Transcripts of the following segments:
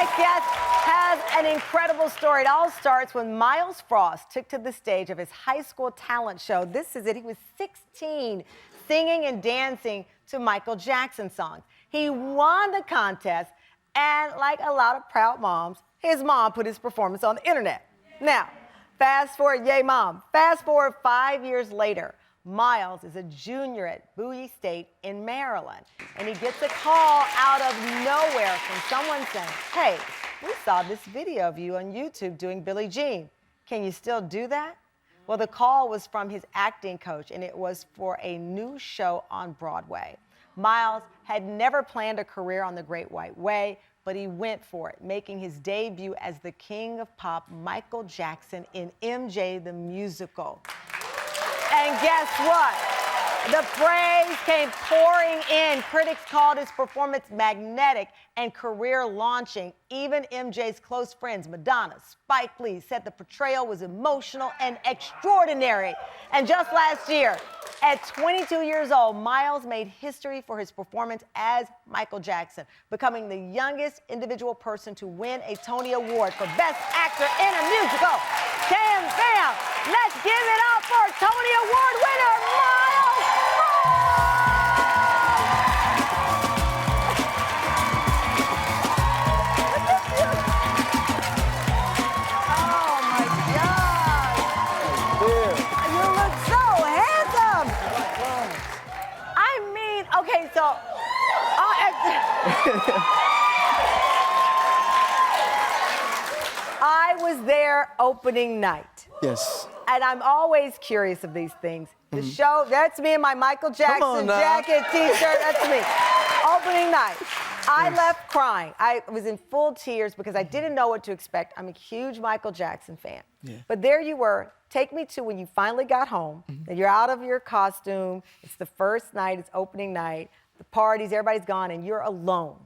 next guest has an incredible story. It all starts when Myles Frost took to the stage of his high school talent show. This is it. He was 16, singing and dancing to Michael Jackson songs. He won the contest, and like a lot of proud moms, his mom put his performance on the internet. Now, fast forward, yay mom. Fast forward 5 years later, Myles is a junior at Bowie State in Maryland, and he gets a call out of nowhere from someone saying, hey, we saw this video of you on YouTube doing Billie Jean. Can you still do that? Well, the call was from his acting coach, and it was for a new show on Broadway. Myles had never planned a career on the Great White Way, but he went for it, making his debut as the king of pop, Michael Jackson, in MJ the Musical. And guess what? The praise came pouring in. Critics called his performance magnetic and career-launching. Even MJ's close friends, Madonna, Spike Lee, said the portrayal was emotional and extraordinary. And just last year, at 22 years old, Myles made history for his performance as Michael Jackson, becoming the youngest individual person to win a Tony Award for Best Actor in a Musical. Damn, fam, let's give it up for Tony Award winner, Myles Frost! Oh my God! You look so handsome! I mean, okay, so... I was there opening night. Yes. And I'm always curious of these things. The show, that's me in my Michael Jackson jacket, t-shirt, that's me. Opening night. I left crying. I was in full tears because I didn't know what to expect. I'm a huge Michael Jackson fan. Yeah. But there you were. Take me to when you finally got home, and you're out of your costume. It's the first night, it's opening night. The parties, everybody's gone, and you're alone.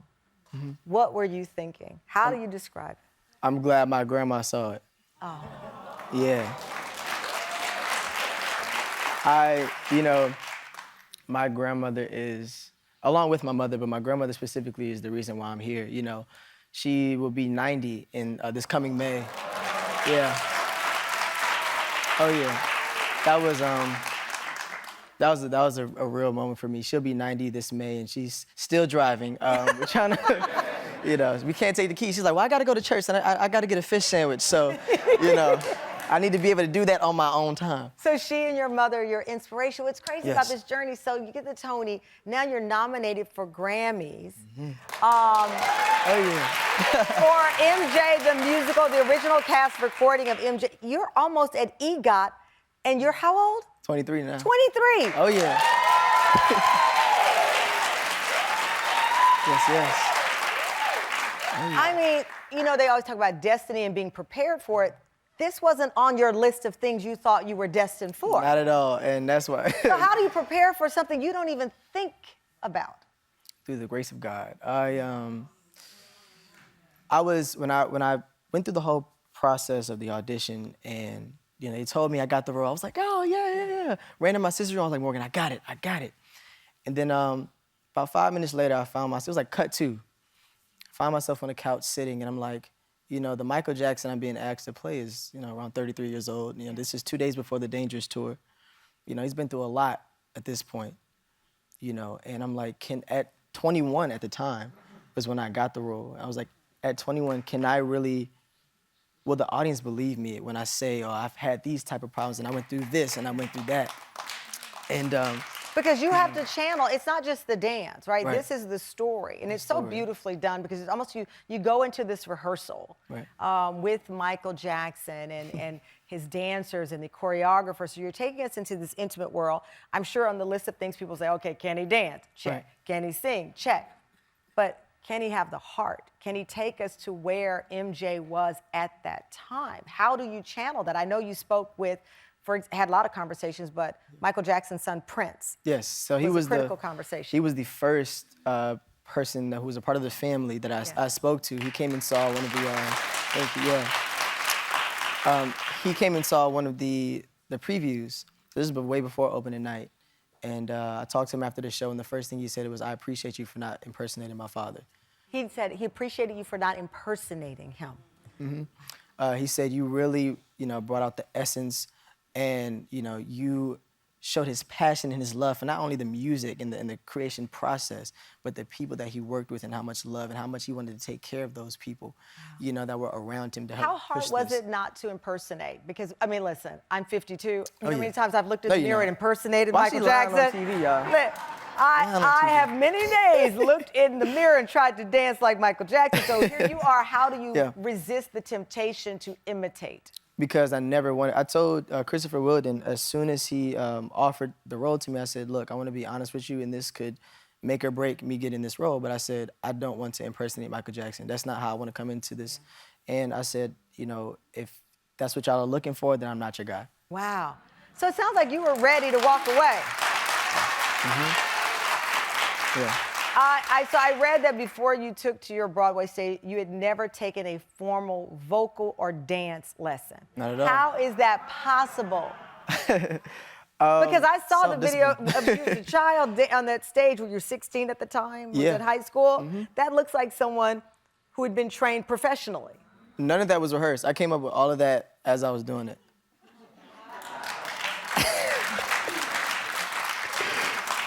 What were you thinking? How do you describe it? I'm glad my grandma saw it. Oh. Yeah. My grandmother is, along with my mother, but my grandmother specifically is the reason why I'm here. You know, she will be 90 in this coming May. Yeah. Oh yeah. That was a real moment for me. She'll be 90 this May, and she's still driving. We're trying to, we can't take the keys. She's like, well, I got to go to church, and I got to get a fish sandwich. So, I need to be able to do that on my own time. So she and your mother, your inspiration. What's crazy Yes. about this journey, so you get the Tony, now you're nominated for Grammys. Oh yeah. For MJ the Musical, the original cast recording of MJ. You're almost at EGOT, and you're how old? 23 now. 23. Oh yeah. Yes. Oh, yeah. I mean, they always talk about destiny and being prepared for it. This wasn't on your list of things you thought you were destined for. Not at all, and that's why. So how do you prepare for something you don't even think about? Through the grace of God. When I went through the whole process of the audition, and they told me I got the role, I was like, oh yeah. Ran to my sister, I was like, Morgan, I got it. And then about 5 minutes later, I found myself, it was like cut to. I found myself on the couch sitting, and I'm like, the Michael Jackson I'm being asked to play is, around 33 years old. This is 2 days before the Dangerous tour. He's been through a lot at this point, and I'm like, at 21 at the time was when I got the role. I was like, at 21, will the audience believe me when I say, oh, I've had these type of problems, and I went through this, and I went through that. And because you have to channel, it's not just the dance, right? Right. This is the story, and it's so beautifully done because it's almost you go into this rehearsal with Michael Jackson and his dancers and the choreographers. So you're taking us into this intimate world. I'm sure on the list of things people say, okay, can he dance? Check. Right. Can he sing? Check. But can he have the heart? Can he take us to where MJ was at that time? How do you channel that? I know you spoke with, had a lot of conversations, but Michael Jackson's son, Prince. yes, so he was a critical conversation. He was the first person who was a part of the family that I spoke to. He came and saw one of the, he came and saw one of the previews. This is way before opening night. And I talked to him after the show, and the first thing he said was, I appreciate you for not impersonating my father. He said he appreciated you for not impersonating him. He said you really, brought out the essence, and you showed his passion and his love for not only the music and the creation process, but the people that he worked with, and how much love and how much he wanted to take care of those people, that were around him to help. How hard push was this. it not to impersonate? Because, I mean, listen, I'm 52. You know how yeah. many times I've looked in No, the you mirror know. and impersonated Why Michael she lying on Jackson? TV, y'all? I have many days looked in the mirror and tried to dance like Michael Jackson. So here you are. How do you resist the temptation to imitate? Because I never wanted. I told Christopher Wilden, as soon as he offered the role to me, I said, look, I want to be honest with you, and this could make or break me getting this role. But I said, I don't want to impersonate Michael Jackson. That's not how I want to come into this. And I said, if that's what y'all are looking for, then I'm not your guy. Wow. So it sounds like you were ready to walk away. Yeah. So I read that before you took to your Broadway stage, you had never taken a formal vocal or dance lesson. Not at all. How is that possible? Because I saw the video of you as a child on that stage when you were 16 at the time, was in high school. That looks like someone who had been trained professionally. None of that was rehearsed. I came up with all of that as I was doing it.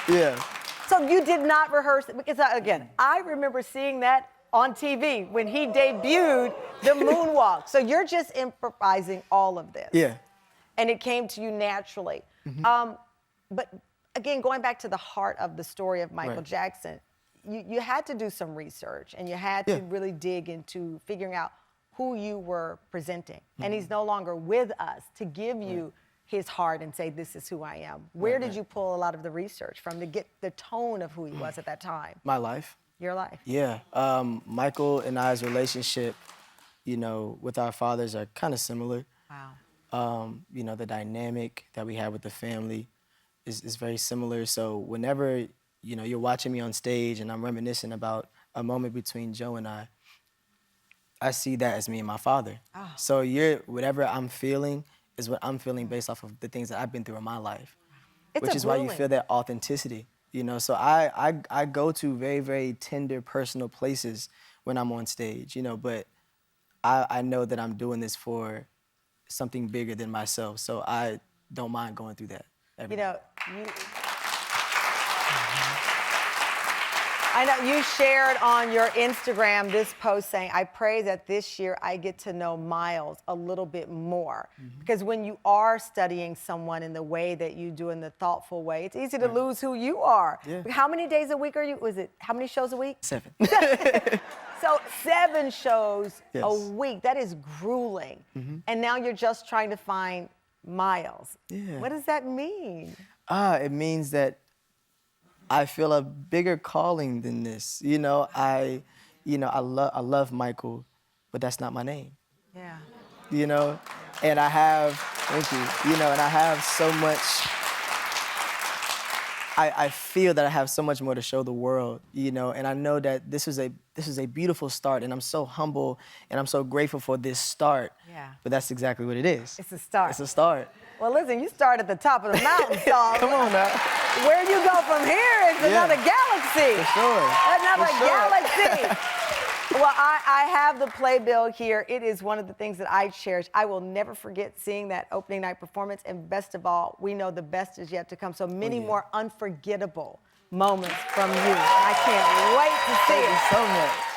Yeah. So you did not rehearse it? Because, again, I remember seeing that on TV when he debuted the moonwalk. So you're just improvising all of this. Yeah. And it came to you naturally. But, again, going back to the heart of the story of Michael Jackson, you had to do some research, and you had to really dig into figuring out who you were presenting. And he's no longer with us to give you his heart and say, this is who I am. Where did you pull a lot of the research from to get the tone of who he was at that time? My life. Your life. Yeah. Michael and I's relationship, with our fathers are kind of similar. Wow. The dynamic that we have with the family is very similar. So whenever, you're watching me on stage and I'm reminiscing about a moment between Joe and I see that as me and my father. Oh. So whatever I'm feeling is what I'm feeling based off of the things that I've been through in my life. Which is why you feel that authenticity, So I go to very, very tender, personal places when I'm on stage, but I know that I'm doing this for something bigger than myself. So I don't mind going through that every day. I know you shared on your Instagram this post saying, I pray that this year I get to know Myles a little bit more. Because when you are studying someone in the way that you do, in the thoughtful way, it's easy to lose who you are. Yeah. How many days a week are you? How many shows a week? 7. So 7 shows Yes. a week. That is grueling. And now you're just trying to find Myles. Yeah. What does that mean? It means that I feel a bigger calling than this. I love Michael, but that's not my name. Yeah. And I have, thank you, and I have so much, I feel that I have so much more to show the world, and I know that this is a beautiful start, and I'm so humble and I'm so grateful for this start. Yeah. But that's exactly what it is. It's a start. It's a start. Well, listen, you start at the top of the mountain, so Come on now. where you go from here is another galaxy. For sure. Another For sure. galaxy. Well, I have the playbill here. It is one of the things that I cherish. I will never forget seeing that opening night performance. And best of all, we know the best is yet to come. So many more unforgettable moments from you. I can't wait to see it. Thank you so much.